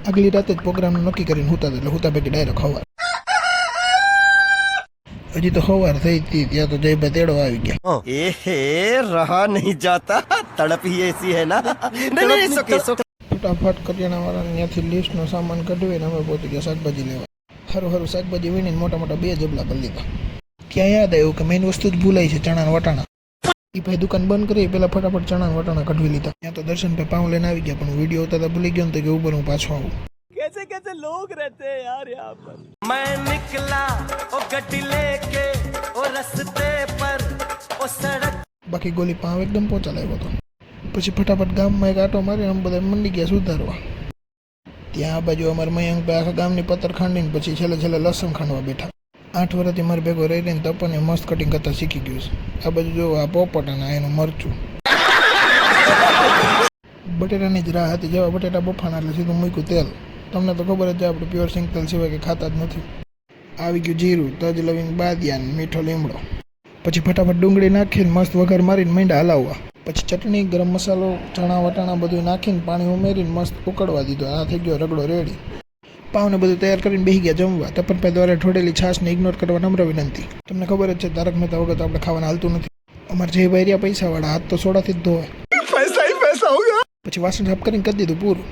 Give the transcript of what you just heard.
આગલી રાતે જ પ્રોગ્રામનું નક્કી કરીને હુતા એટલે હુતા ભેગી ડાયરેક્ટ હવાર. હજી તો હવાર થઈ હતી ત્યાં તો જયભાઈ તેડો આવી ગયા. एहे रहा नहीं जाता तड़प ही ऐसी है ना नहीं ફટાફટ કરિયાણાવાળાને ત્યાંથી લિસ્ટનો સામાન કઢવીને અમે પહોંચી ગયા શાકભાજી લેવા. સારું શાકભાજી વીણીને મોટા મોટા 2 જબલા કરી લીધા. ક્યાં યાદ આવ્યું કે મેઇન વસ્તુ જ ભૂલાઈ છે, ચણા વટાણા. એ ભાઈ દુકાન બંધ કરી પેલા ફટાફટ ચણા વટાણા કઢવી લીધા. ત્યાં તો દર્શનભાઈ પાઉં લઈને આવી ગયા, પણ વિડીયો ઉતારતા ભૂલી ગયો ને તો કે ઉપર હું પાછો આવું. कैसे कैसे लोग रहते हैं यार यहाँ पर. मैं निकला ओ गड्डी लेके ओ रस्ते पर ओ सड़क. બાકી ગોલી પાઉં એકદમ પોચા લાવ્યો હતો. પછી ફટાફટ ગામમાં એક આટો મારી અમે બધા મંડી ગયા સુધારવા. ત્યાં આ બાજુ અમારા મયંકભાઈ આખા ગામની પત્તર ખાંડીને પછી છેલ્લે લસણ ખાંડવા બેઠા. 8 વર્ષથી મારી ભેગો રહીને તપને મસ્ત કટિંગ કરતા શીખી ગયું છે. આ બાજુ જો આ પોપટ અને એનું મરચું. બટેટાની જ રાહ હતી, જેવા બટેટા બફાણા એટલે સીધું મૂક્યું તેલ. તમને તો ખબર જ છે આપણે પ્યોર સિંગ તેલ સિવાય કે ખાતા જ નથી. આવી ગયું જીરું, તજ, લવિંગ, બાદિયાન, મીઠો લીમડો. પછી ફટાફટ ડુંગળી નાખીને મસ્ત વઘાર મારીને માંડ્યા હલાવવા. પછી ચટણી, ગરમ મસાલો, ચણા વટાણા બધું નાખીને પાણી ઉમેરીને મસ્ત ઉકળવા દીધો. આ થઈ ગયો રગડો રેડી. પાવને બધું તૈયાર કરીને બેસી ગયા જમવા. તપનભાઈ દ્વારા ઠોડેલી છાશને ઇગ્નોર કરવા નમ્ર વિનંતી. તમને ખબર જ છે તારક મહેતા વગર તો આપણે ખાવાનું હાલતું નથી. અમારે જે ભાઈ રહ્યા પૈસાવાળા હાથ તો સોડાથી જ ધોવે. पैसा ही पैसा होगा. પછી વાસણ સાફ કરીને કરી દીધું પૂરું.